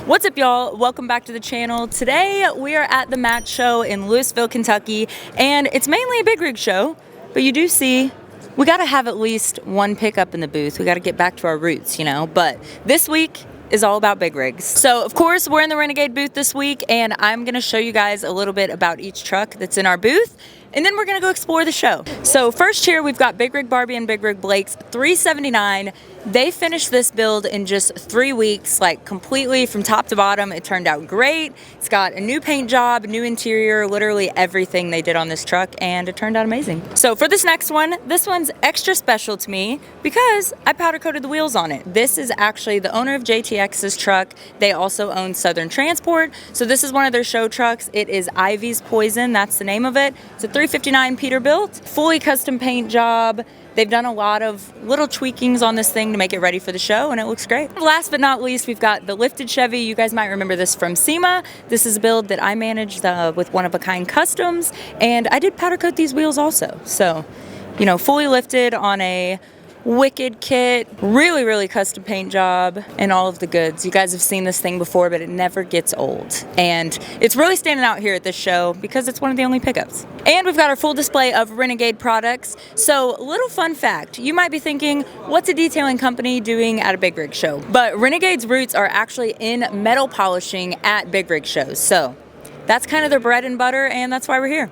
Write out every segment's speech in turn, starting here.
What's up, y'all? Welcome back to the channel. Today we are at the MAT show in Louisville, Kentucky, and it's mainly a big rig show, but you do see we got to have at least one pickup in the booth. We got to get back to our roots, you know, but this week is all about big rigs. So of course we're in the Renegade booth this week, and I'm gonna show you guys a little bit about each truck that's in our booth, and then we're gonna go explore the show. So first here we've got Big Rig Barbie and Big Rig Blake's 379. They finished this build in just 3 weeks, like completely from top to bottom. It turned out great. It's got a new paint job, new interior, literally everything they did on this truck, and it turned out amazing. So for this next one, this one's extra special to me because I powder coated the wheels on it. This is actually the owner of JTX's truck. They also own Southern Transport. So this is one of their show trucks. It is Ivy's Poison, that's the name of it. It's a 359 Peterbilt, fully custom paint job. They've done a lot of little tweakings on this thing to make it ready for the show, and it looks great. Last but not least, we've got the lifted Chevy. You guys might remember this from SEMA. This is a build that I managed with One of a Kind Customs, and I did powder coat these wheels also. So, you know, fully lifted on a wicked kit, really custom paint job, and all of the goods. You guys have seen this thing before, but it never gets old, and it's really standing out here at this show because it's one of the only pickups. And we've got our full display of Renegade products. So little fun fact, you might be thinking, what's a detailing company doing at a big rig show? But Renegade's roots are actually in metal polishing at big rig shows, so that's kind of their bread and butter, and that's why we're here.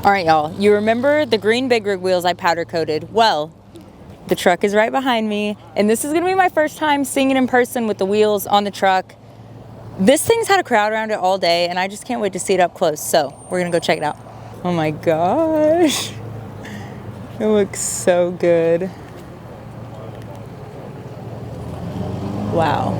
All right, y'all, you remember the green big rig wheels I powder coated? Well, the truck is right behind me, and this is gonna be my first time seeing it in person with the wheels on the truck. This thing's had a crowd around it all day, and I just can't wait to see it up close, so we're gonna go check it out. Oh my gosh, it looks so good. Wow.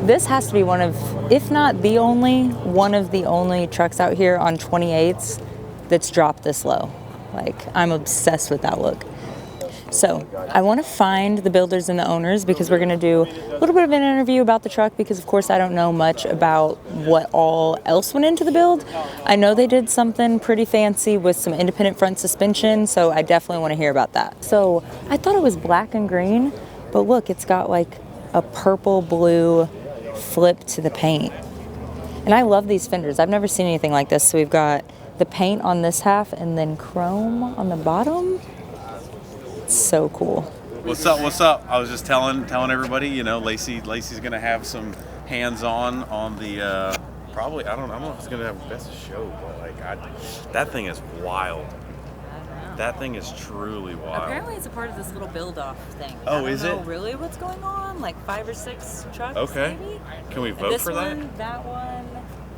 This has to be one of, if not the only, one of the only trucks out here on 28s that's dropped this low. Like, I'm obsessed with that look. So I want to find the builders and the owners because we're going to do a little bit of an interview about the truck because, of course, I don't know much about what all else went into the build. I know they did something pretty fancy with some independent front suspension, so I definitely want to hear about that. So I thought it was black and green, but look, it's got like a purple blue flip to the paint. And I love these fenders. I've never seen anything like this. So we've got the paint on this half and then chrome on the bottom. So cool. What's up? What's up? I was just telling everybody, you know, Lacey's gonna have some hands-on the probably I don't know if it's gonna have the best show, but like that thing is wild. That thing is truly wild. Apparently, it's a part of this little build-off thing. Oh, is it? I don't know really what's going on. Like 5 or 6 trucks. Okay. Maybe? Can we vote for that? This one, that one,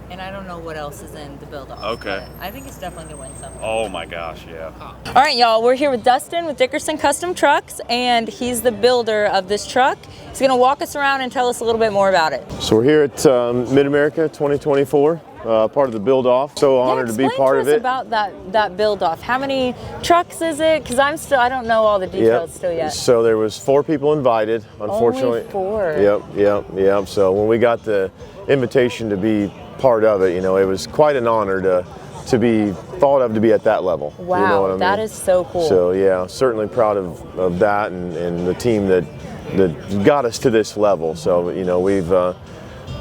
and I don't know what else is in the build-off. Okay. I think it's definitely gonna win something. Oh my gosh, yeah. All right, y'all. We're here with Dustin with Dickerson Custom Trucks, and he's the builder of this truck. He's gonna walk us around and tell us a little bit more about it. So we're here at Mid-America 2024, part of the build-off. So honored to be part of it. Explain to us about that build-off. How many trucks is it? Because I don't know all the details still yet. So there was 4 people invited, unfortunately. Only 4. Yep. So when we got the invitation to be part of it, you know, it was quite an honor to be thought of to be at that level. Wow, you know what I mean? That is so cool. So yeah, certainly proud of that and the team that got us to this level. So, you know, we've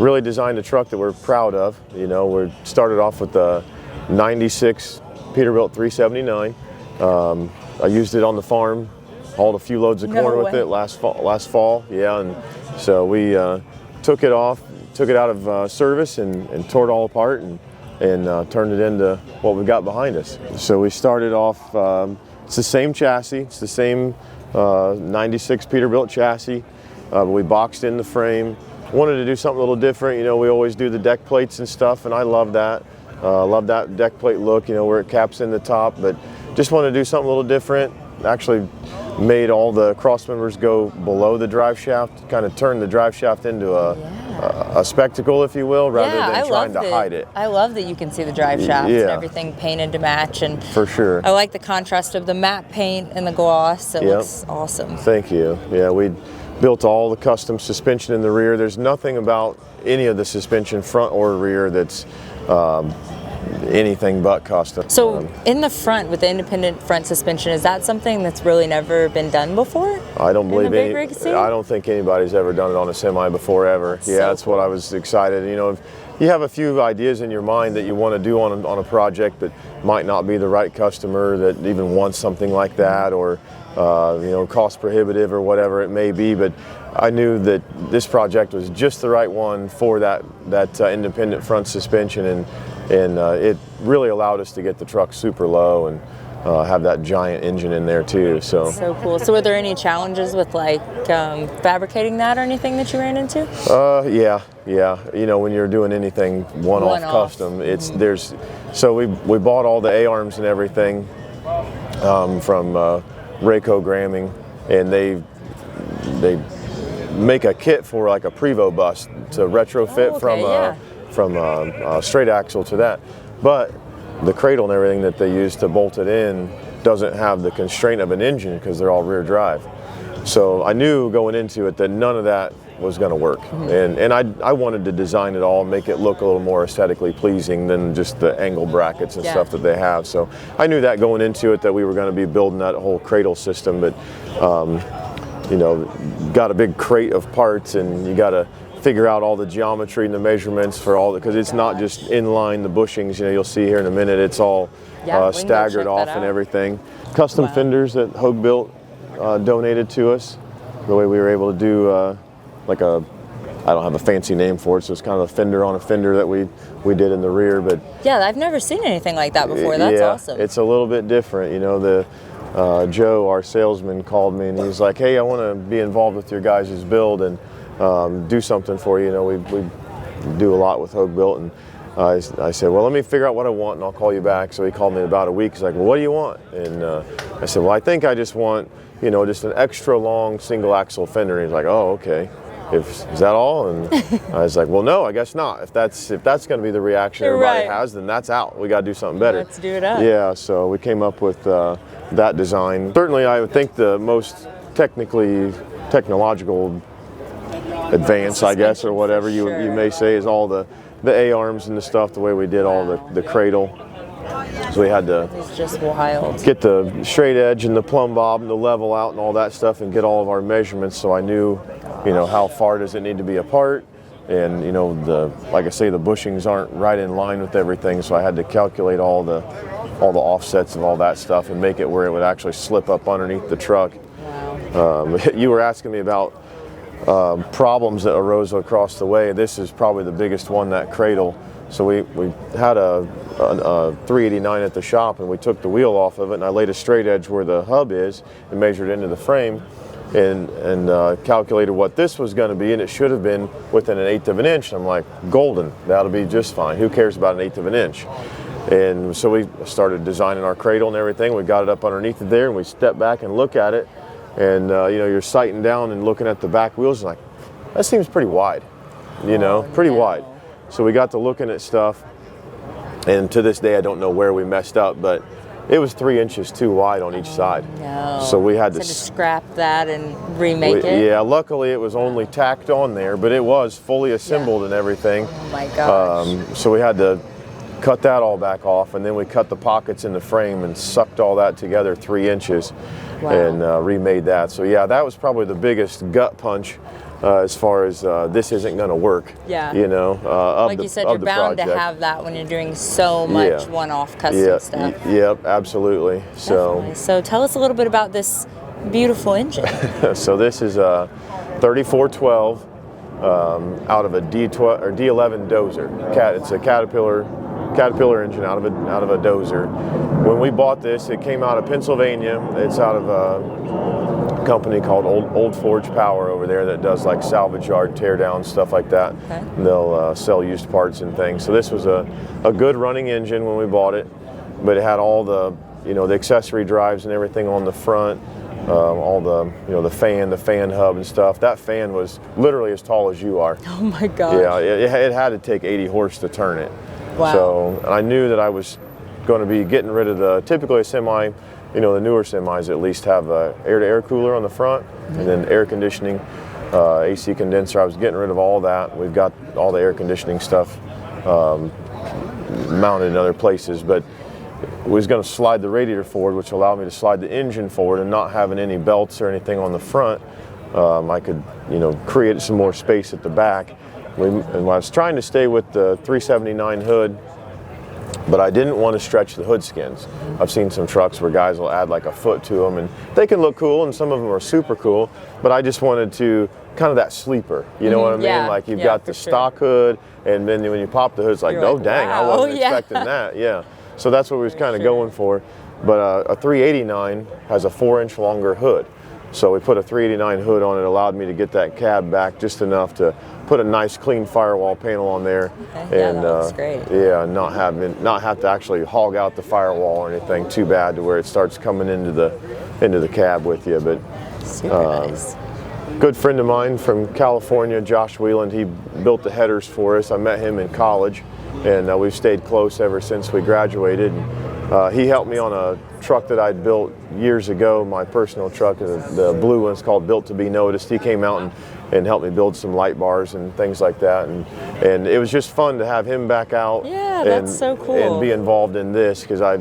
really designed a truck that we're proud of. You know, we started off with the 96 Peterbilt 379. I used it on the farm, hauled a few loads of corn with it last fall. Yeah, and so we took it out of service and tore it all apart and turned it into what we've got behind us. So we started off, it's the same chassis, it's the same 96 Peterbilt chassis, but we boxed in the frame. Wanted to do something a little different. You know, we always do the deck plates and stuff, and I love that. Love that deck plate look, you know, where it caps in the top, but just wanted to do something a little different. Actually made all the cross members go below the drive shaft, kind of turned the drive shaft into a spectacle, if you will, rather than trying to hide it. I love that you can see the drive shafts and everything painted to match. And for sure. I like the contrast of the matte paint and the gloss. It looks awesome. Thank you. Yeah, we built all the custom suspension in the rear. There's nothing about any of the suspension, front or rear, that's anything but custom. So in the front with the independent front suspension, is that something that's really never been done before? I don't believe I don't think anybody's ever done it on a semi before ever. That's what I was excited. You know, if you have a few ideas in your mind that you want to do on a project that might not be the right customer that even wants something like that, or you know, cost prohibitive or whatever it may be, but I knew that this project was just the right one for that independent front suspension, and it really allowed us to get the truck super low and have that giant engine in there too. So cool. So were there any challenges with like fabricating that or anything that you ran into? Yeah. You know, when you're doing anything one-off custom, it's so we bought all the A-arms and everything from Rayco Gramming, and they make a kit for like a Prevost bus to retrofit from a straight axle to that, but the cradle and everything that they use to bolt it in doesn't have the constraint of an engine because they're all rear drive. So I knew going into it that none of that was going to work, and I wanted to design it all, make it look a little more aesthetically pleasing than just the angle brackets and stuff that they have. So I knew that going into it, that we were going to be building that whole cradle system, but you know, got a big crate of parts, and you got to figure out all the geometry and the measurements for all because it's not just inline the bushings. You know, you'll see here in a minute, it's all staggered off and everything. Custom fenders that Hogue Built donated to us. The way we were able to do like I don't have a fancy name for it, so it's kind of a fender on a fender that we did in the rear. But yeah, I've never seen anything like that before. That's awesome. It's a little bit different. You know, Joe, our salesman, called me and he's like, "Hey, I want to be involved with your guys' build and do something for you." You know, we do a lot with Hogue Built, and I said, "Well, let me figure out what I want, and I'll call you back." So he called me in about a week. He's like, "Well, what do you want?" And I said, "Well, I think I just want, you know, just an extra long single axle fender." And he's like, "Oh, okay. Is that all?" And I was like, "Well, no, I guess not. If that's going to be the reaction everybody has, then that's out. We got to do something better." Let's do it up. Yeah. So we came up with that design. Certainly, I would think the most technological advance, I guess, or whatever you may say, is all the A-arms and the stuff, the way we did all the cradle. So we had to just wild. Get the straight edge and the plumb bob and the level out and all that stuff and get all of our measurements, so I knew, you know, how far does it need to be apart. And, you know, like I say, the bushings aren't right in line with everything, so I had to calculate all the all the offsets and all that stuff and make it where it would actually slip up underneath the truck. Wow. You were asking me about problems that arose across the way. This is probably the biggest one, that cradle. So we had a 389 at the shop, and we took the wheel off of it, and I laid a straight edge where the hub is and measured into the frame and calculated what this was going to be, and it should have been within 1/8 of an inch. I'm like, golden, that'll be just fine. Who cares about 1/8 of an inch? And so we started designing our cradle and everything. We got it up underneath it there, and we stepped back and look at it, and you're sighting down and looking at the back wheels, and like, that seems pretty wide, pretty wide. So we got to looking at stuff, and to this day I don't know where we messed up, but it was 3 inches too wide on each side. No. So we had to scrap that and remake it? Yeah, luckily it was only tacked on there, but it was fully assembled and everything. Oh my gosh. So we had to cut that all back off, and then we cut the pockets in the frame and sucked all that together 3 inches. Wow. And remade that. So yeah, that was probably the biggest gut punch as far as this isn't going to work. Yeah. Like you said, you're bound to have that when you're doing so much one-off custom stuff. Yep, absolutely. So tell us a little bit about this beautiful engine. So this is a 3412 out of a D12 or D11 dozer. It's a Caterpillar engine out of a dozer. When we bought this, it came out of Pennsylvania. It's out of a company called Old Forge Power over there that does like salvage yard tear down stuff like that. Okay. And they'll sell used parts and things. So this was a good running engine when we bought it, but it had all the the accessory drives and everything on the front. All the the fan hub and stuff. That fan was literally as tall as you are. Oh my gosh. Yeah, it had to take 80 horse to turn it. Wow. So I knew that I was going to be getting rid of typically a semi, the newer semis at least have a air-to-air cooler on the front, and then air conditioning, AC condenser. I was getting rid of all that. We've got all the air conditioning stuff mounted in other places, but we was going to slide the radiator forward, which allowed me to slide the engine forward, and not having any belts or anything on the front, I could create some more space at the back. And I was trying to stay with the 379 hood, but I didn't want to stretch the hood skins. I've seen some trucks where guys will add like a foot to them, and they can look cool, and some of them are super cool, but I just wanted to kind of that sleeper, you know what I mean? Yeah. Like you've got the stock hood, and then when you pop the hood, it's like, oh dang, wow. I wasn't expecting that. Yeah. So that's what we was kind of going for. But a 389 has a 4-inch longer hood. So we put a 389 hood on it, allowed me to get that cab back just enough to put a nice clean firewall panel on there. Okay. Yeah, and that looks great. Yeah, not have to actually hog out the firewall or anything too bad to where it starts coming into the cab with you. But super nice. Good friend of mine from California, Josh Wheeland, he built the headers for us. I met him in college, and we've stayed close ever since we graduated. He helped me on a truck that I'd built years ago, my personal truck, the blue one's called Built to Be Noticed. He came out and helped me build some light bars and things like that, and it was just fun to have him back out. Yeah, that's so cool. And be involved in this, because I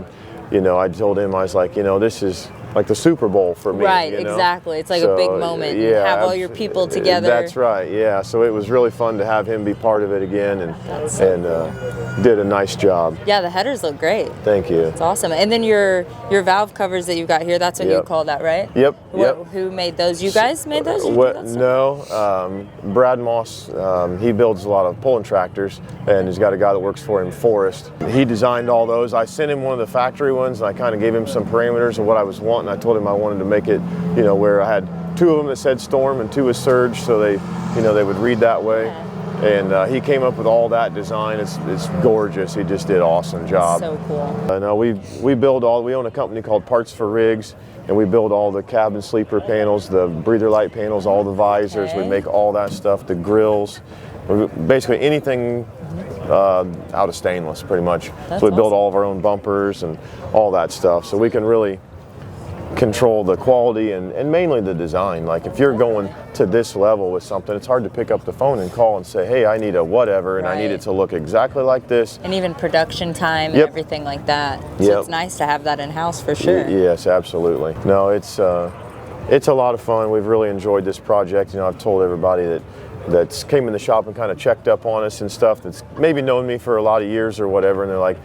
told him, I was like, this is like the Super Bowl for me. Right, exactly. It's like a big moment. Yeah, have all your people together. That's right. Yeah. So it was really fun to have him be part of it again, and did a nice job. Yeah, the headers look great. Thank you. It's awesome. And then your valve covers that you've got here, that's what you call that, right? Yep. Who made those? You guys made those? No, Brad Moss, he builds a lot of pulling tractors, and he's got a guy that works for him, Forrest. He designed all those. I sent him one of the factory ones, and I kind of gave him some parameters of what I was wanting. I told him I wanted to make it, where I had 2 of them that said Storm and 2 with Surge, so they would read that way. And he came up with all that design. It's gorgeous. He just did an awesome job. So cool. We own a company called Parts for Rigs, and we build all the cabin sleeper panels, the breather light panels, all the visors. Okay. We make all that stuff, the grills, basically anything out of stainless, pretty much. That's so we build awesome. all of our own bumpers and all that stuff, so we can really control the quality and mainly the design. Like if you're going to this level with something, it's hard to pick up the phone and call and say, hey, I need a whatever, and I need it to look exactly like this. And even production time and everything like that. So it's nice to have that in-house for sure. Yes, absolutely. No, it's a lot of fun. We've really enjoyed this project. I've told everybody that's came in the shop and kind of checked up on us and stuff, that's maybe known me for a lot of years or whatever, and they're like,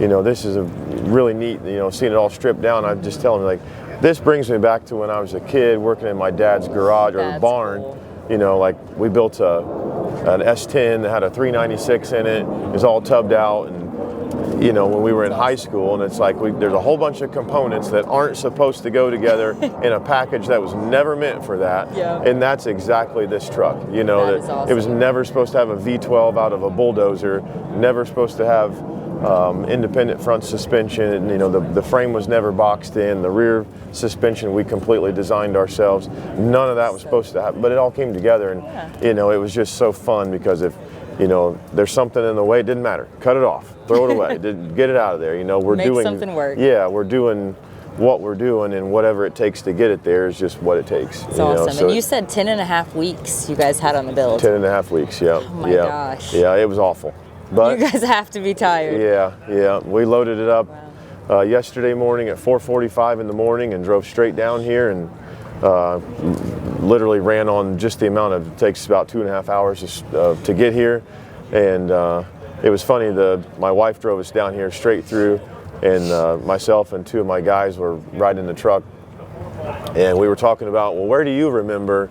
you know, this is a really neat, you know, seeing it all stripped down. I just tell them, like, this brings me back to when I was a kid working in my dad's garage or That's barn. cool. You know, like we built an S10 that had a 396 in it. It was all tubbed out, and you know, when we were in high school, and it's like there's a whole bunch of components that aren't supposed to go together in a package that was never meant for that. Yeah. And that's exactly this truck. You know, That is awesome. it was never supposed to have a V12 out of a bulldozer. Never supposed to have independent front suspension. And, you know, the frame was never boxed in. The rear suspension we completely designed ourselves. None of that was supposed to happen, but it all came together, and you know, it was just so fun because if you know there's something in the way, it didn't matter. Cut it off, throw it away, get it out of there. You know, we're Make doing something work. Yeah, we're doing what we're doing, and whatever it takes to get it there is just what it takes. It's awesome. And you said 10.5 weeks you guys had on the build. 10.5 weeks. Yeah. Oh my yeah. gosh. Yeah, it was awful. But You guys have to be tired. yeah. We loaded it up yesterday morning at 4:45 in the morning and drove straight down here, and literally ran on just the amount of, it takes about 2.5 hours to get here. And it was funny, my wife drove us down here straight through, and myself and two of my guys were riding the truck, and we were talking about, well, where do you remember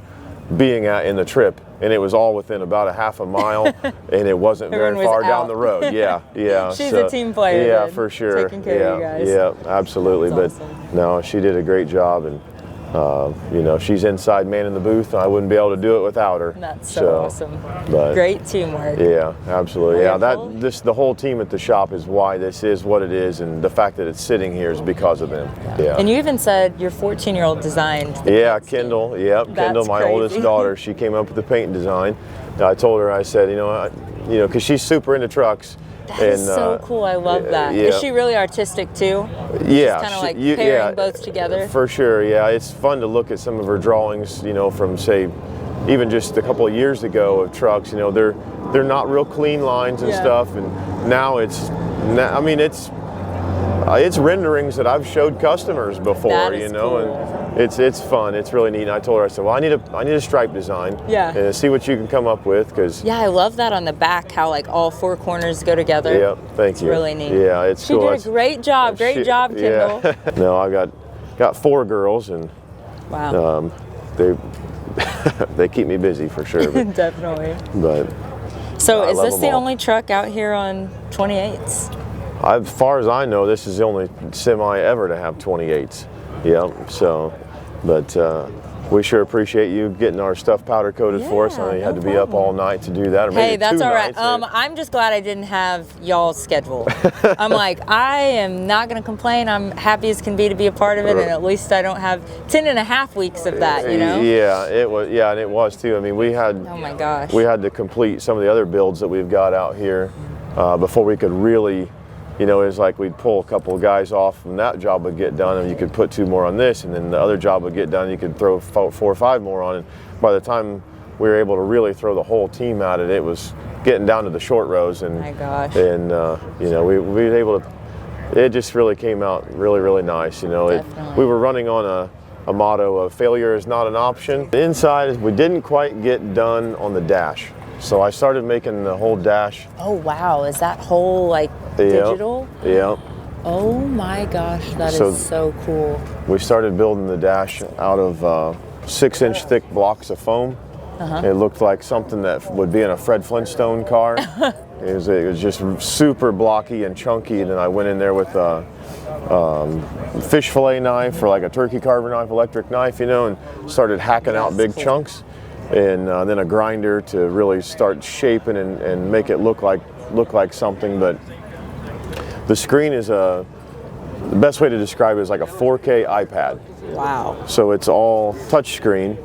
being at in the trip? And it was all within about a half a mile, and it wasn't very Everyone was far down out. the road. Yeah. She's a team player. Yeah, then, for sure. Taking care of you guys. Yeah, absolutely. That's But awesome. no, she did a great job, and you know, she's inside manning the booth. I wouldn't be able to do it without her. That's so awesome. But, Great teamwork. Yeah, absolutely. Okay, Yeah, cool. the whole team at the shop is why this is what it is, and the fact that it's sitting here is because of them. Yeah. And you even said your 14-year-old designed the Yeah, paint scheme. Kendall. Yep, That's Kendall, my crazy. oldest daughter. She came up with the paint design. I told her, I said, you know, because she's super into trucks. That is so cool. I love that. Is she really artistic too? Yeah, Kind of like she- pairing both together. For sure. Yeah, it's fun to look at some of her drawings. You know, from say, even just a couple of years ago of trucks. You know, they're not real clean lines and Yeah. stuff, and now it's renderings that I've showed customers before. That is you know, cool. and it's fun. It's really neat. And I told her, I said, well, I need a stripe design. Yeah. And see what you can come up with, because. Yeah, I love that on the back, how like all four corners go together. Yeah, thank It's you. really neat. Yeah, it's She cool. did a great job. Great job, Kendall. Yeah. No, I got 4 girls, and Wow. they keep me busy for sure. Definitely. But So I is love this them the all. only truck out here on 28s? as far as I know, this is the only semi ever to have 28s. Yeah. So, but we sure appreciate you getting our stuff powder coated for us. I know you Yeah, had no to be up problem. all night to do that. Or Hey, maybe that's 2 all right. nights. I'm just glad I didn't have y'all's schedule. I'm like, I am not going to complain. I'm happy as can be to be a part of it, and at least I don't have 10.5 weeks of that, you know? Yeah, it was. Yeah, and it was too. I mean, we had. Oh my gosh. We had to complete some of the other builds that we've got out here before we could really, you know, it was like we'd pull a couple of guys off and that job would get done, and you could put 2 more on this, and then the other job would get done, and you could throw 4 or 5 more on. And by the time we were able to really throw the whole team at it, it was getting down to the short rows. And, My gosh. And, you know, we were able to, it just really came out really, really nice. You know, Definitely. we were running on a motto of failure is not an option. The inside, we didn't quite get done on the dash. So I started making the whole dash. Oh wow, is that whole like digital? Yeah. Oh my gosh, that is So- so cool. We started building the dash out of 6-inch thick blocks of foam. It looked like something that would be in a Fred Flintstone car. It was just super blocky and chunky, and then I went in there with a fish fillet knife or like a turkey carver knife, electric knife, you know, and started hacking out big cool. chunks. And then a grinder to really start shaping and make it look like something. But the screen is the best way to describe it is like a 4K iPad. Wow. So it's all touch screen,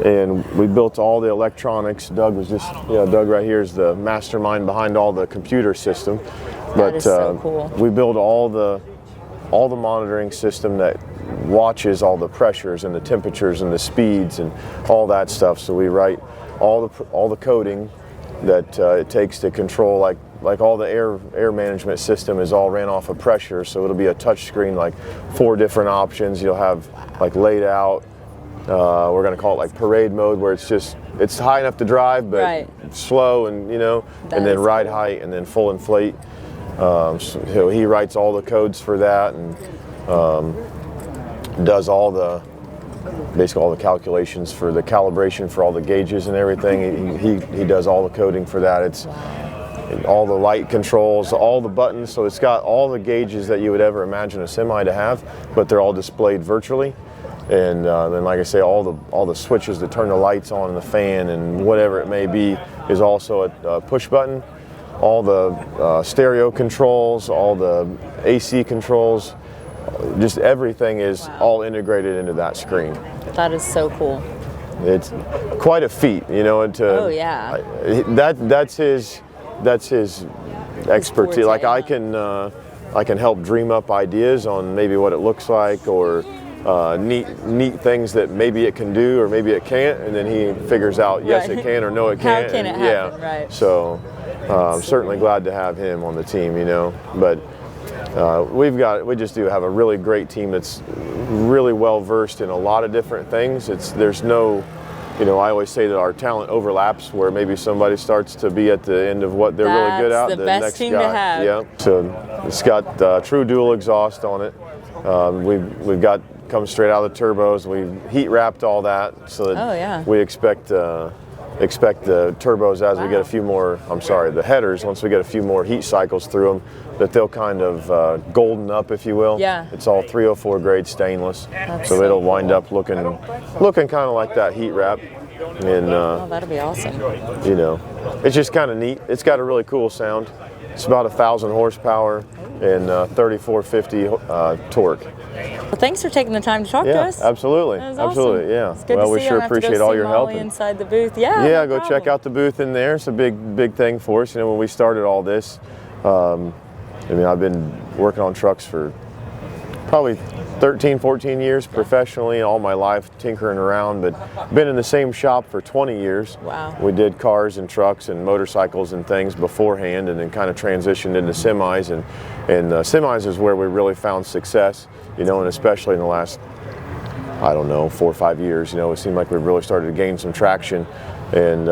and we built all the electronics. Doug right here is the mastermind behind all the computer system. But is so cool. we build all the monitoring system that watches all the pressures and the temperatures and the speeds and all that stuff. So we write all the coding that it takes to control, like all the air management system is all ran off of pressure. So it'll be a touch screen, like 4 different options. You'll have like laid out. We're going to call it like parade mode, where it's high enough to drive, but Right. slow, and you know, That and then is ride cool. height, and then full inflate. So he writes all the codes for that and does basically all the calculations for the calibration for all the gauges and everything. He does all the coding for that. It's all the light controls, all the buttons. So it's got all the gauges that you would ever imagine a semi to have, but they're all displayed virtually. And then, like I say, all the switches to turn the lights on and the fan and whatever it may be is also a push button. All the stereo controls, all the AC controls, just everything is all integrated into that screen. That is so cool. It's quite a feat, you know. Oh yeah. That's his expertise. forte, Like yeah. I can help dream up ideas on maybe what it looks like or neat things that maybe it can do or maybe it can't, and then he figures out yes Right. it can or no it How can't. can it happen, right. So I'm certainly glad to have him on the team, you know. But we just do have a really great team that's really well versed in a lot of different things. There's no, you know, I always say that our talent overlaps where maybe somebody starts to be at the end of what they're really good at. That's the best next team to guy, have. yeah. So it's got true dual exhaust on it. We've got comes straight out of the turbos. We've heat wrapped all that so that we expect the turbos as we get a few more, the headers, once we get a few more heat cycles through them, that they'll kind of golden up, if you will. Yeah. It's all 304 grade stainless, so it'll wind up looking kind of like that heat wrap. And Oh, that'll be awesome. you know, it's just kind of neat. It's got a really cool sound. It's about 1,000 horsepower and 3450 torque. Well, thanks for taking the time to talk to us. Absolutely. That was awesome. Absolutely, yeah. It's good Well, to we see you. sure I'll have to go appreciate all see your Molly help. inside the booth. Yeah. Yeah, no go check problem. out the booth in there. It's a big thing for us. You know, when we started all this, I've been working on trucks for probably 13, 14 years professionally, all my life tinkering around, but been in the same shop for 20 years. Wow. We did cars and trucks and motorcycles and things beforehand, and then kind of transitioned into semis, and semis is where we really found success, you know, and especially in the last, 4 or 5 years, you know, it seemed like we really started to gain some traction. And,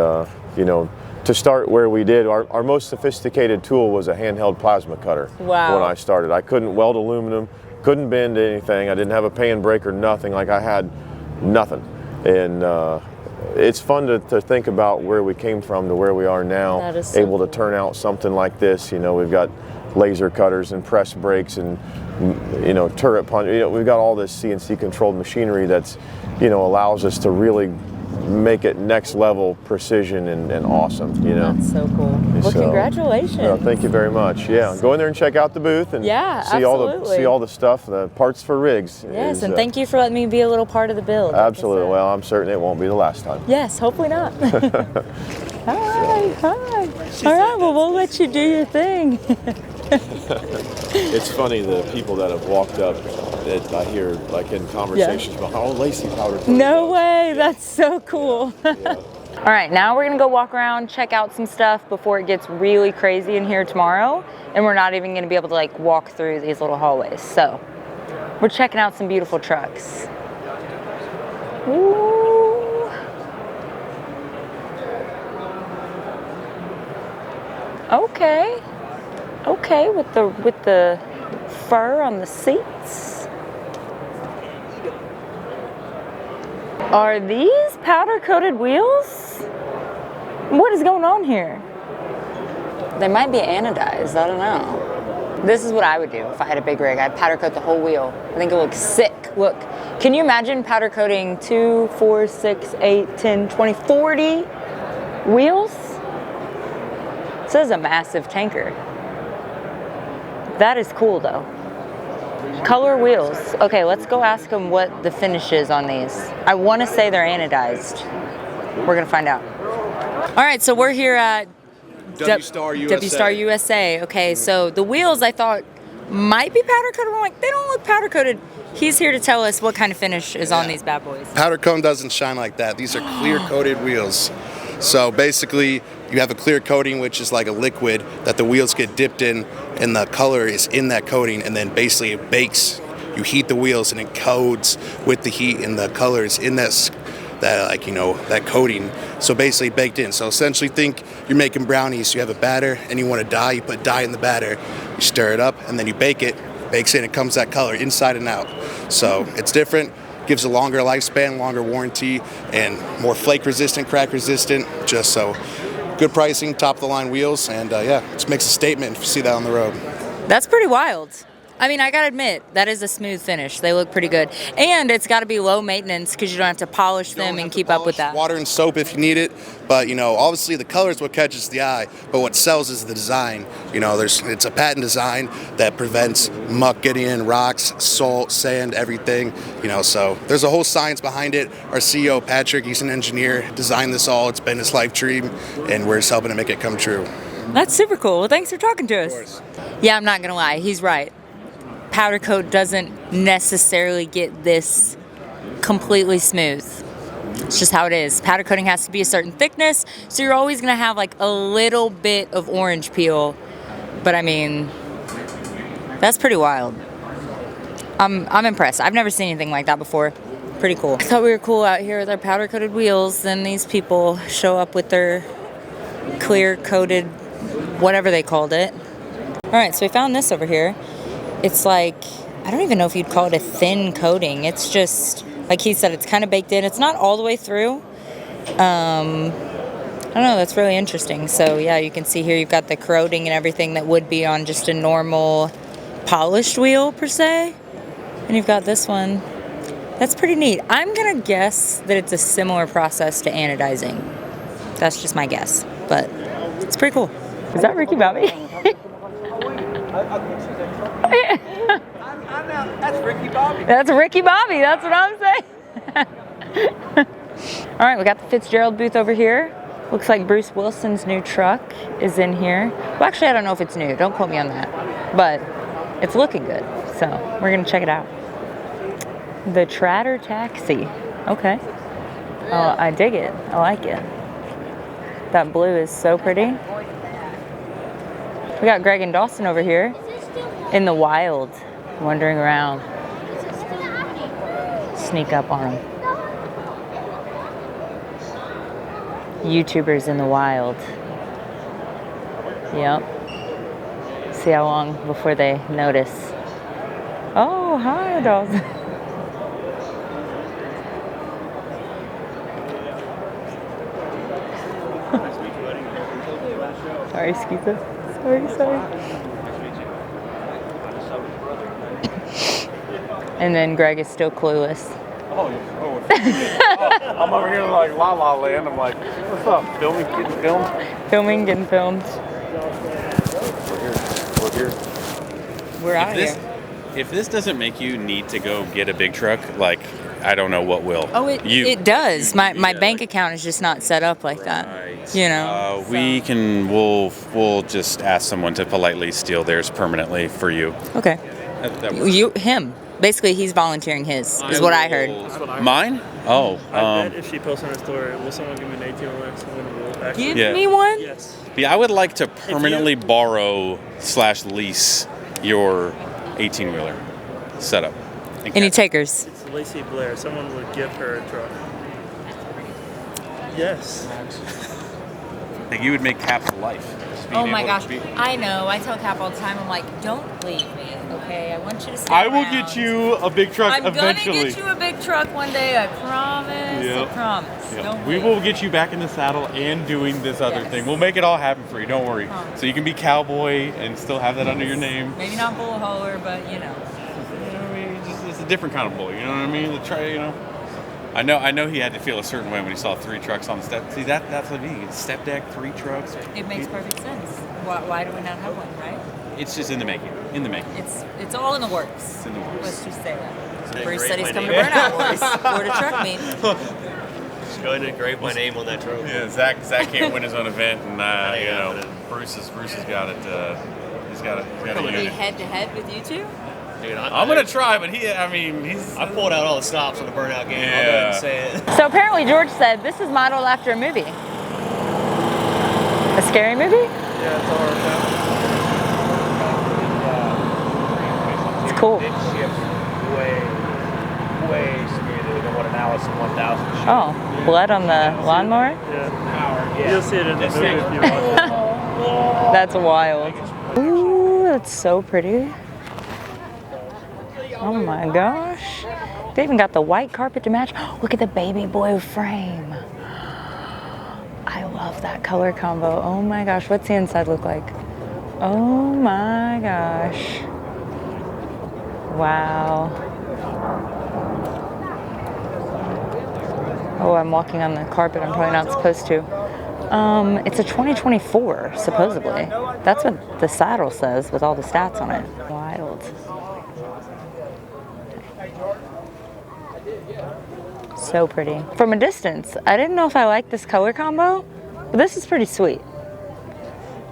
you know, to start where we did, our most sophisticated tool was a handheld plasma cutter. Wow. When I started. I couldn't weld aluminum, couldn't bend anything. I didn't have a pan breaker, nothing. Like I had nothing. And it's fun to think about where we came from to where we are now, That is so able to cool. turn out something like this. You know, we've got laser cutters and press brakes and, you know, turret punch. You know, we've got all this CNC controlled machinery that's, you know, allows us to really make it next level precision and awesome, you know. That's so cool. Well, So, congratulations. Yeah, thank you very much. Yeah, go in there and check out the booth and Yeah, see absolutely. all the stuff, the parts for rigs. Yes, is, and thank you for letting me be a little part of the build. like I Absolutely. said. Well, I'm certain it won't be the last time. Yes, hopefully not. Hi. All right, well, we'll let you do your thing. It's funny the people that have walked up that I hear like in conversations about how Lacey powder. No way, that's so cool. All right, now we're gonna go walk around, check out some stuff before it gets really crazy in here tomorrow, and we're not even gonna be able to like walk through these little hallways. So we're checking out some beautiful trucks. Ooh. Okay, with the fur on the seats. Are these powder-coated wheels? What is going on here? They might be anodized, I don't know. This is what I would do if I had a big rig. I'd powder coat the whole wheel. I think it looks sick. Look, can you imagine powder coating 2, 4, 6, 8, 10, 20, 40 wheels? This is a massive tanker. That is cool though. Color wheels. Okay, let's go ask them what the finish is on these. I want to say they're anodized. We're gonna find out. All right, so we're here at W-Star USA. W-Star USA. Okay, so the wheels I thought might be powder coated. I'm like, they don't look powder coated. He's here to tell us what kind of finish is on these bad boys. Powder cone doesn't shine like that. These are clear coated wheels. So basically, you have a clear coating, which is like a liquid that the wheels get dipped in, and the color is in that coating, and then basically it bakes. You heat the wheels, and it coats with the heat, and the color is in that that like, you know, that coating. So basically baked in. So essentially think you're making brownies. You have a batter and you want a dye. You put dye in the batter. You stir it up and then you bake it. Bakes in. It comes that color inside and out. So it's different. Gives a longer lifespan, longer warranty, and more flake resistant, crack resistant. Just so good pricing, top of the line wheels, and yeah, just makes a statement if you see that on the road. That's pretty wild. I mean, I gotta admit, that is a smooth finish. They look pretty good. And it's gotta be low maintenance because you don't have to polish them and keep up with that. Water and soap if you need it, but you know, obviously the color is what catches the eye, but what sells is the design. You know, it's a patent design that prevents muck getting in, rocks, salt, sand, everything. You know, so there's a whole science behind it. Our CEO, Patrick, he's an engineer, designed this all. It's been his life dream, and we're just helping to make it come true. That's super cool. Well, thanks for talking to us. Yeah, I'm not gonna lie, he's right. Powder coat doesn't necessarily get this completely smooth. It's just how it is. Powder coating has to be a certain thickness, so you're always gonna have like a little bit of orange peel. But I mean, that's pretty wild. I'm impressed. I've never seen anything like that before. Pretty cool. I thought we were cool out here with our powder coated wheels. Then these people show up with their clear coated, whatever they called it. All right, so we found this over here. It's like, I don't even know if you'd call it a thin coating. It's just, like he said, it's kind of baked in. It's not all the way through. I don't know, that's really interesting. So yeah, you can see here you've got the corroding and everything that would be on just a normal polished wheel per se. And you've got this one. That's pretty neat. I'm gonna guess that it's a similar process to anodizing. That's just my guess, but it's pretty cool. Is that Ricky Bobby? That's Ricky Bobby. That's Ricky Bobby, that's what I'm saying. All right, we got the Fitzgerald booth over here. Looks like Bruce Wilson's new truck is in here. Well, actually, I don't know if it's new. Don't quote me on that. But it's looking good, so we're gonna check it out. The Tratter Taxi. Okay. Oh, I dig it. I like it. That blue is so pretty. We got Greg and Dawson over here in the wild, wandering around. Sneak up on them. YouTubers in the wild. Yep. See how long before they notice. Oh, hi, Dawson. Sorry, Skeeta. Sorry. And then Greg is still clueless. I'm over here like La La Land. I'm like, what's up? Filming, getting filmed? Filming, getting filmed. We're here. We're out here. If this doesn't make you need to go get a big truck, like, I don't know what will. Oh, it does. My bank account is just not set up like that. Right. You know. We'll just ask someone to politely steal theirs permanently for you. Okay. That works. Him. Basically, he's volunteering his, is what I heard. Mine? Oh. I bet if she posts on her story, will someone give me an 18 wheeler? Someone will actually. Give Yeah. me one? Yes. Yeah, I would like to permanently borrow / lease your 18-wheeler setup. Any takers? It's Lacey Blair. Someone would give her a truck. Yes. Like you would make Cap for life. Just being Oh my able gosh. to be- I know. I tell Cap all the time, I'm like, don't leave me, okay? I want you to stay I will around. get you a big truck I'm eventually. gonna get you a big truck one day, I promise. Yep. I promise. Yep. Don't We wait. will get you back in the saddle and doing this other Yes. thing. We'll make it all happen for you. Don't worry. Promise. So you can be cowboy and still have that under your name. Maybe not bull hauler, but you know. You know what I mean? It's a different kind of bull. You know what I mean? I know he had to feel a certain way when he saw 3 trucks on the step. See, that's what I mean. Step deck, 3 trucks. It makes perfect sense. Why do we not have one, right? It's just in the making. In the making. It's all in the works. It's in the works. Let's just say that. They Bruce grade said he's my coming to name. Burnout Boys. Florida Truck Meet. Just go ahead and engrave my name on that trophy. Yeah, Zach can't win his own event, and Yeah, you know but Bruce has got it. He's got it. Will it be head to head with you two? Dude, I'm gonna try, but he's. I pulled out all the stops on the burnout game. I'll go ahead and say it. So apparently George said this is modeled after a movie. A scary movie? Yeah, it's a horror film. It's cool. It shifts way scarier than what it Allison 1000 shit. Oh, blood on the lawnmower? Yeah. You'll see it in the movie if you watch it. That's wild. Ooh, that's so pretty. Oh my gosh. They even got the white carpet to match. Look at the baby blue frame. I love that color combo. Oh my gosh, what's the inside look like? Oh my gosh. Wow. Oh, I'm walking on the carpet. I'm probably not supposed to. It's a 2024, supposedly. That's what the saddle says with all the stats on it. Wild. So pretty. From a distance, I didn't know if I liked this color combo, but this is pretty sweet.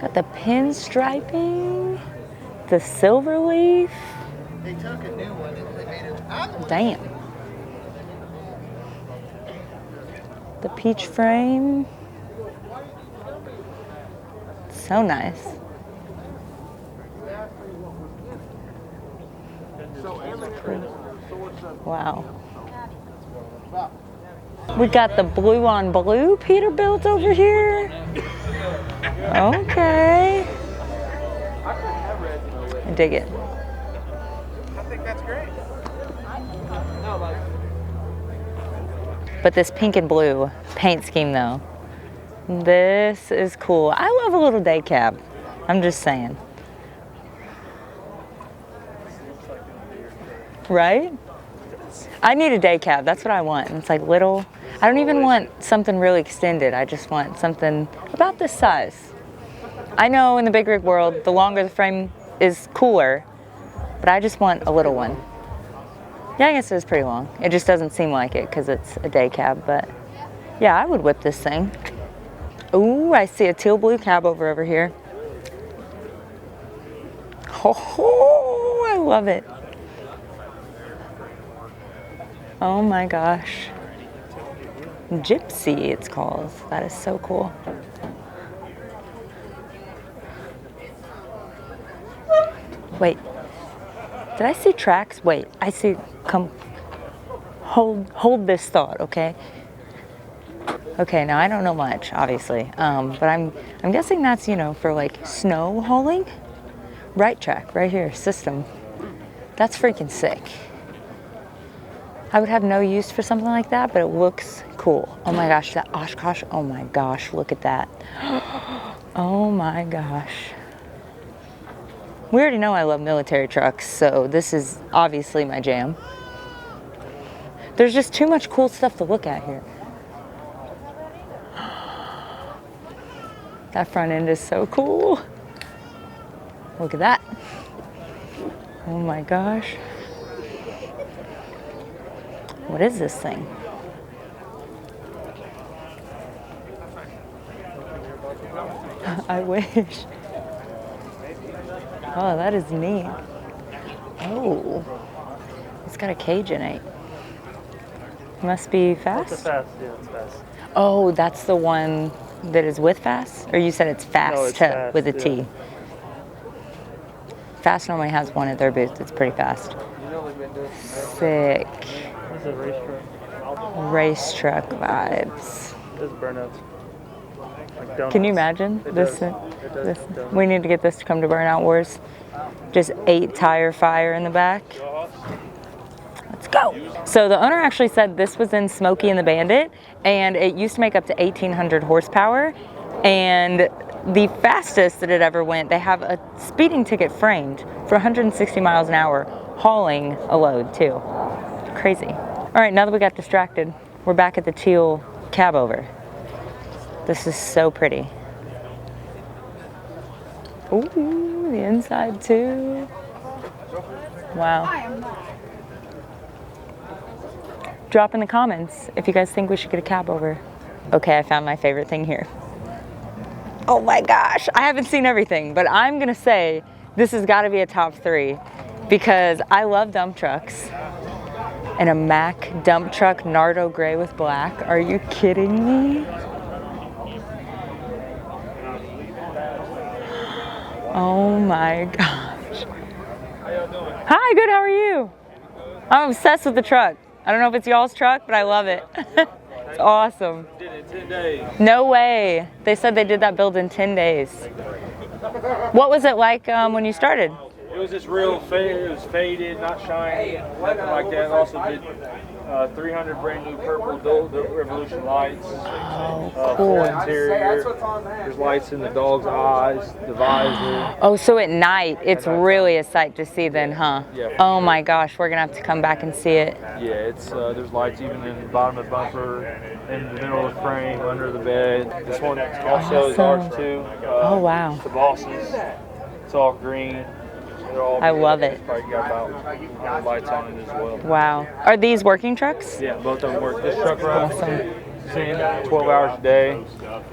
Got the pinstriping, the silver leaf. They took a new one and they made it. Damn. The peach frame. So nice. Wow. We got the blue on blue Peterbilt over here. Okay. I dig it. I think that's great. But this pink and blue paint scheme though, this is cool. I love a little day cab. I'm just saying. Right? I need a day cab. That's what I want. It's like little. I don't even want something really extended. I just want something about this size. I know in the big rig world, the longer the frame is cooler, but I just want a little one. Yeah, I guess it is pretty long. It just doesn't seem like it because it's a day cab, but yeah, I would whip this thing. Ooh, I see a teal blue cab over here. Oh, I love it. Oh my gosh. Gypsy, it's called. That is so cool. Wait, did I see tracks? Wait, I see, come, hold this thought, okay? Okay, now I don't know much, obviously, but I'm guessing that's, you know, for like snow hauling. Right track, right here, system. That's freaking sick. I would have no use for something like that, but it looks cool. Oh my gosh, that Oshkosh, oh my gosh, look at that. Oh my gosh. We already know I love military trucks, so this is obviously my jam. There's just too much cool stuff to look at here. That front end is so cool. Look at that. Oh my gosh. What is this thing? I wish. Oh, that is neat. Oh, it's got a cage in it. Must be fast? It's fast, yeah, it's fast. Oh, that's the one that is with fast? Or you said it's fast, No, it's fast, with a yeah. T? Fast normally has one at their booth. It's pretty fast. Sick. This is a race truck. Race truck vibes. This is burnouts. Like donuts. Can you imagine It this? does. It does. Donuts. We need to get this to come to Burnout Wars. Just 8 tire fire in the back. Let's go. So the owner actually said this was in Smokey and the Bandit, and it used to make up to 1,800 horsepower. And the fastest that it ever went, they have a speeding ticket framed for 160 miles an hour, hauling a load too. Crazy. All right, now that we got distracted, we're back at the teal cab over. This is so pretty. Ooh, the inside too. Wow. Drop in the comments if you guys think we should get a cab over. Okay, I found my favorite thing here. Oh my gosh, I haven't seen everything, but I'm gonna say this has gotta be a top 3 because I love dump trucks. And a Mack dump truck, Nardo gray with black. Are you kidding me? Oh my gosh. Hi, good, how are you? I'm obsessed with the truck. I don't know if it's y'all's truck, but I love it. It's awesome. Did it in 10 days. No way. They said they did that build in 10 days. What was it like when you started? It was just real faded. It was faded, not shiny, nothing like that. Also did 300 brand new purple Revolution lights. Oh, cool. Interior. There's lights in the dog's eyes, the visor. Oh, so at night, it's really a sight to see then, huh? Yeah. Oh my gosh, we're gonna have to come back and see it. Yeah, it's there's lights even in the bottom of the bumper, in the middle of the frame, under the bed. This one also is ours too. Oh wow. The Bosses. It's all green. I love it. It's probably got about lights on it as well. Wow. Are these working trucks? Yeah, both of them work. This truck runs 12 hours a day.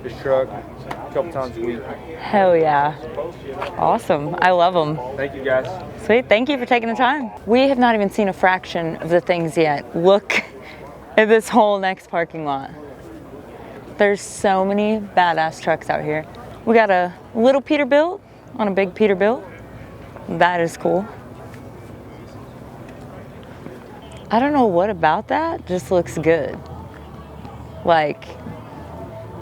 This truck a couple times a week. Hell yeah. Awesome. I love them. Thank you guys. Sweet. Thank you for taking the time. We have not even seen a fraction of the things yet. Look at this whole next parking lot. There's so many badass trucks out here. We got a little Peterbilt on a big Peterbilt. That is cool. I don't know what about that just looks good. Like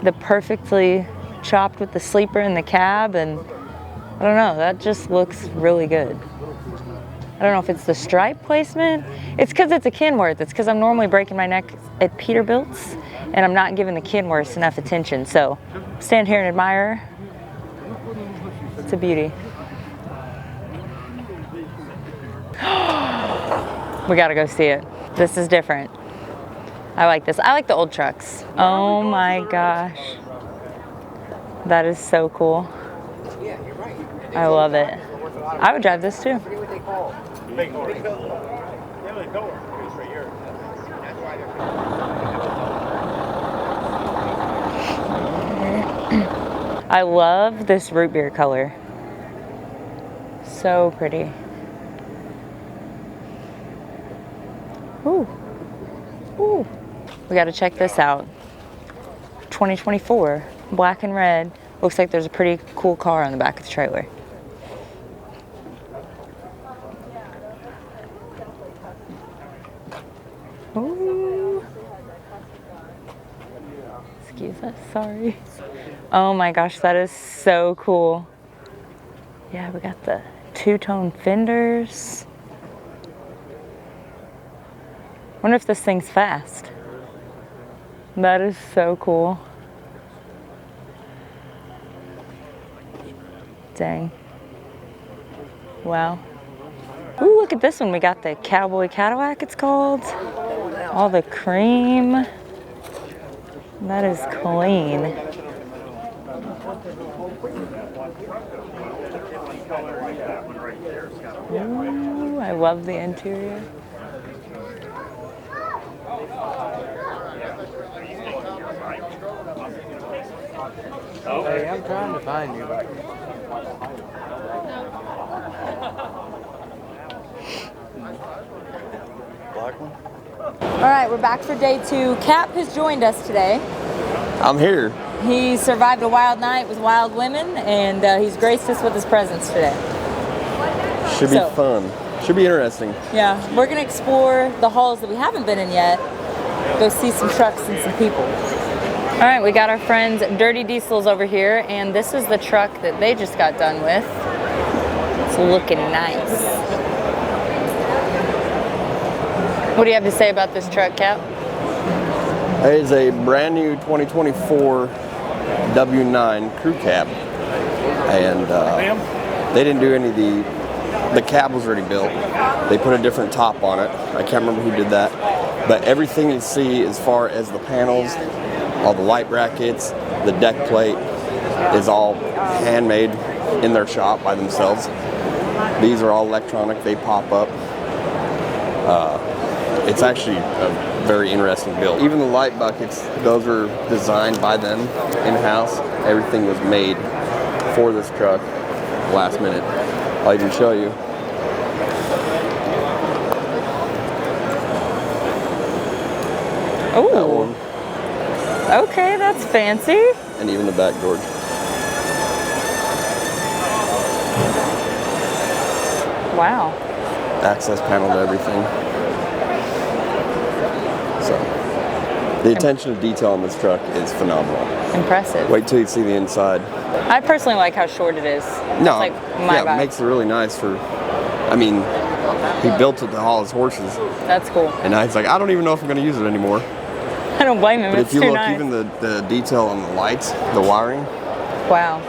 the perfectly chopped with the sleeper in the cab, and I don't know, that just looks really good. I don't know if it's the stripe placement. It's because it's a Kenworth. It's because I'm normally breaking my neck at Peterbilt's and I'm not giving the Kenworths enough attention. So stand here and admire. It's a beauty. We gotta go see it. This is different. I like this. I like the old trucks. Oh my gosh. That is so cool. I love it. I would drive this too. I love this root beer color. So pretty. Ooh. Ooh. We gotta check this out. 2024, black and red. Looks like there's a pretty cool car on the back of the trailer. Ooh. Excuse us, sorry. Oh my gosh, that is so cool. Yeah, we got the two-tone fenders. Wonder if this thing's fast. That is so cool. Dang. Wow. Ooh, look at this one. We got the Cowboy Cadillac, it's called. All the cream. That is clean. Ooh, I love the interior. Hey, I'm trying to find you. Black one? All right, we're back for day 2. Cap has joined us today. I'm here. He survived a wild night with wild women, and he's graced us with his presence today. Should be fun. Should be interesting. Yeah, we're gonna explore the halls that we haven't been in yet. Go see some trucks and some people. All right, we got our friends Dirty Diesels over here, and this is the truck that they just got done with. It's looking nice. What do you have to say about this truck, Cap? It is a brand new 2024 W9 crew cab, and they didn't do any of the cab was already built. They put a different top on it. I can't remember who did that, but everything you see as far as the panels, all the light brackets, the deck plate is all handmade in their shop by themselves. These are all electronic, they pop up. It's actually a very interesting build. Even the light buckets, those were designed by them in-house. Everything was made for this truck last minute. I'll even show you. Oh, okay, that's fancy. And even the back George. Wow. Access panel to everything. The attention to detail on this truck is phenomenal. Impressive. Wait till you see the inside. I personally like how short it is. No, it's like my yeah, vibe. it makes it really nice for. I mean, he built it to haul his horses, That's cool. and now he's like, I don't even know if I'm going to use it anymore. I don't blame him. But It's if you too look, nice. even the detail on the lights, the wiring, Wow.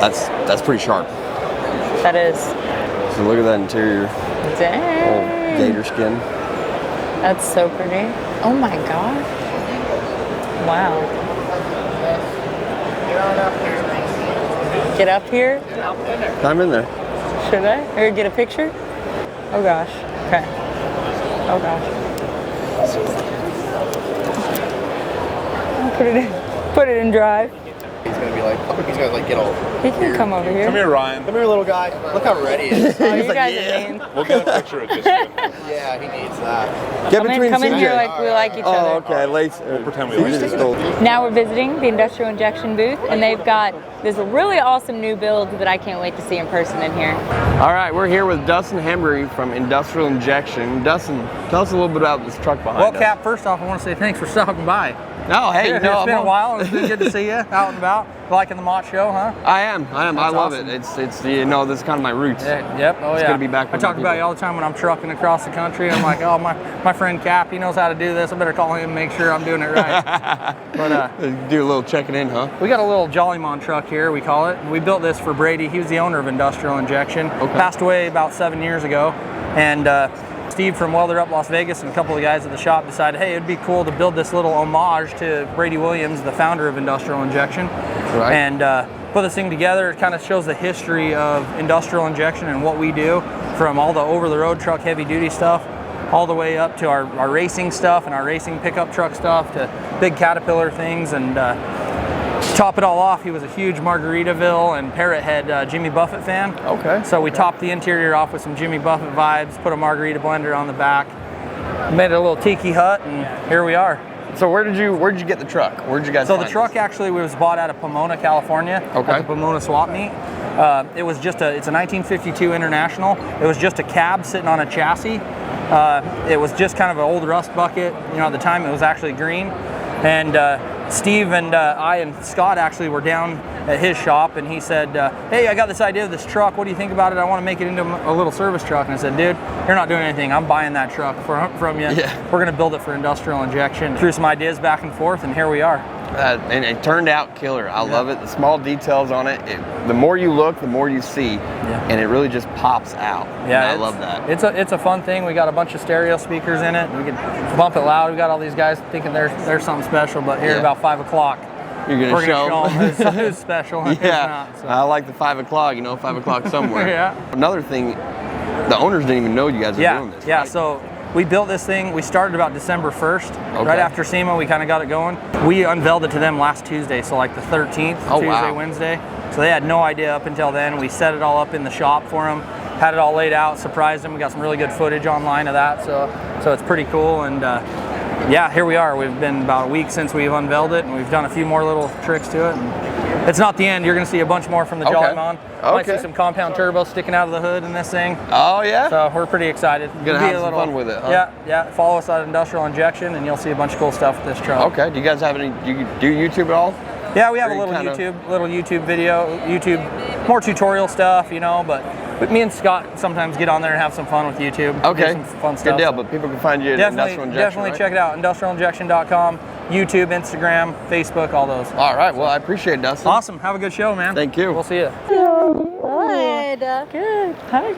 that's pretty sharp. That is. So look at that interior, Dang. gator skin. That's so pretty. Oh my god. Wow. Get up here? I'm in there. Should I? Or get a picture? Oh gosh. Okay. Oh gosh. Put it in drive. He's gonna be like, he's gonna like get all. He can come over here. Come here, Ryan. Come here, little guy. Look how ready he is. Oh, you guys are mean. We'll get a picture of this. Yeah, he needs that. Get Come in here CJ. like we like each Oh, other. okay. Late. Pretend we like just each stole. Now we're visiting the Industrial Injection booth, and they've got this really awesome new build that I can't wait to see in person in here. All right, we're here with Dustin Hembury from Industrial Injection. Dustin, tell us a little bit about this truck behind Well, us. Cap, first off, I want to say thanks for stopping by. No, hey, It's no, been a while. It's been good to see you out and about. Liking the Mott Show, huh? I am. I That's love awesome. it. It's you know, this is kind of my roots. Yep. Oh, It's yeah. good to be back I with talk my about people. you all the time when I'm trucking across the country. I'm like, oh, my friend Cap, he knows how to do this. I better call him and make sure I'm doing it right. But Do a little checking in, huh? we got a little Jollymon truck here, we call it. We built this for Brady. He was the owner of Industrial Injection. Passed away about 7 years ago. And Steve from Welder Up Las Vegas and a couple of guys at the shop decided, hey, it'd be cool to build this little homage to Brady Williams, the founder of Industrial Injection. Right. And put this thing together. It kind of shows the history of Industrial Injection and what we do, from all the over-the-road truck heavy duty stuff all the way up to our racing stuff and our racing pickup truck stuff to big Caterpillar things. And to top it all off, he was a huge Margaritaville and Parrot Head Jimmy Buffett fan. Okay. So we topped the interior off with some Jimmy Buffett vibes, put a margarita blender on the back, made it a little tiki hut, and here we are. So where'd you get the truck? Where'd you guys So find the truck this? actually was bought out of Pomona, California, Okay. at the Pomona Swap Meet. It was just it's a 1952 International. It was just a cab sitting on a chassis. It was just kind of an old rust bucket. You know, at the time it was actually green. And Steve and I and Scott actually were down at his shop, and he said, hey, I got this idea of this truck. What do you think about it? I want to make it into a little service truck. And I said, dude, you're not doing anything. I'm buying that truck from you. Yeah. We're going to build it for Industrial Injection. Threw some ideas back and forth, and here we are. And it turned out killer. I love it. The small details on it. The more you look, the more you see, and it really just pops out. Yeah, And I love that. It's a fun thing. We got a bunch of stereo speakers in it. We can bump it loud. We got all these guys thinking there's something special, but here Yeah. about 5 o'clock, You're we're gonna show them who's special and who's Yeah, not. So. I like the 5 o'clock. 5 o'clock somewhere. Yeah. Another thing, the owners didn't even know you guys were doing this. Yeah, right? so we built this thing. We started about December 1st. Okay. Right after SEMA, we kind of got it going. We unveiled it to them last Tuesday, so like the 13th, Oh, Tuesday, wow. Wednesday. So they had no idea up until then. We set it all up in the shop for them, had it all laid out, surprised them. We got some really good footage online of that, so it's pretty cool. And yeah, here we are. We've been about a week since we've unveiled it, and we've done a few more little tricks to it. And it's not the end. You're going to see a bunch more from the Okay. Jollymon. Might Okay. see some compound turbo sticking out of the hood in this thing. Oh yeah. So we're pretty excited. Gonna Be have a some fun with it, huh? Yeah. Follow us at Industrial Injection, and you'll see a bunch of cool stuff with this truck. Okay. Do you guys have any? Do you do YouTube at all? Yeah, we have Or a you little kinda- YouTube video, more tutorial stuff, But me and Scott sometimes get on there and have some fun with YouTube. Okay. Do some fun stuff. Good deal. But people can find you at Industrial Injection. Definitely right? check it out. IndustrialInjection.com, YouTube, Instagram, Facebook, all those. All right. Well, I appreciate it, Dustin. Awesome. Have a good show, man. Thank you. We'll see you. Good. Good. Hi.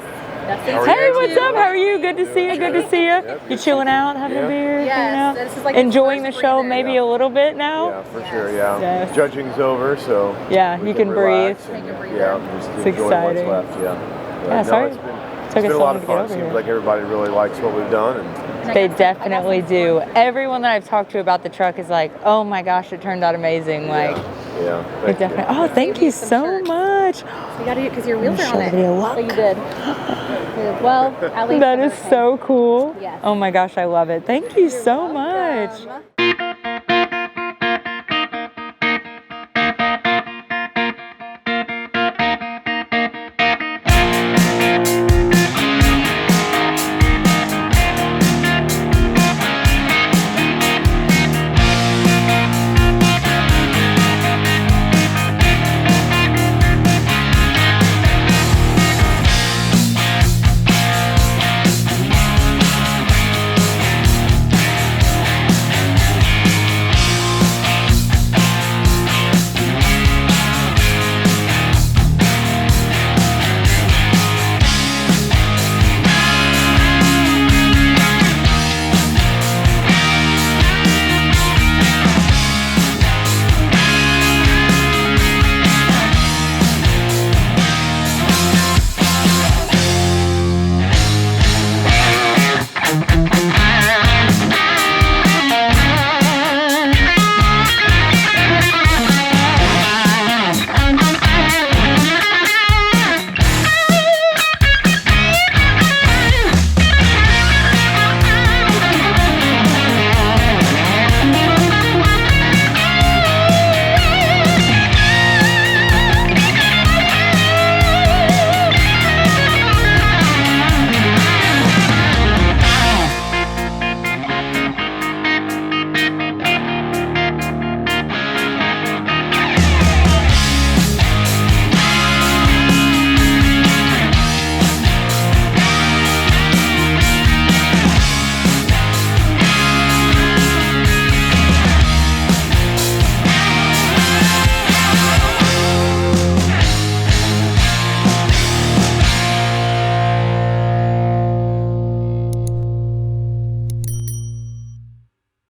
Hey, what's up? How are you? Good to see you. Good to see you. You chilling out, having a beer, hanging out? this is like Enjoying the show maybe a little bit now? Yeah, for sure. Yeah. Yes. Judging's over, so Yeah, we you can relax breathe. and, yeah, just It's enjoy exciting. what's left. Yeah. Yeah, sorry. It's been, Took it's us been a so lot long of to get fun. over Seems here. like everybody really likes what we've done, and They definitely do. Everyone that I've talked to about the truck is like, oh my gosh, it turned out amazing. Like, yeah. it definitely. Oh, thank you so much. You got it because your wheels are on it. Show So you did. Well, at least That is so cool. Yes. Oh my gosh, I love it. Thank you so much.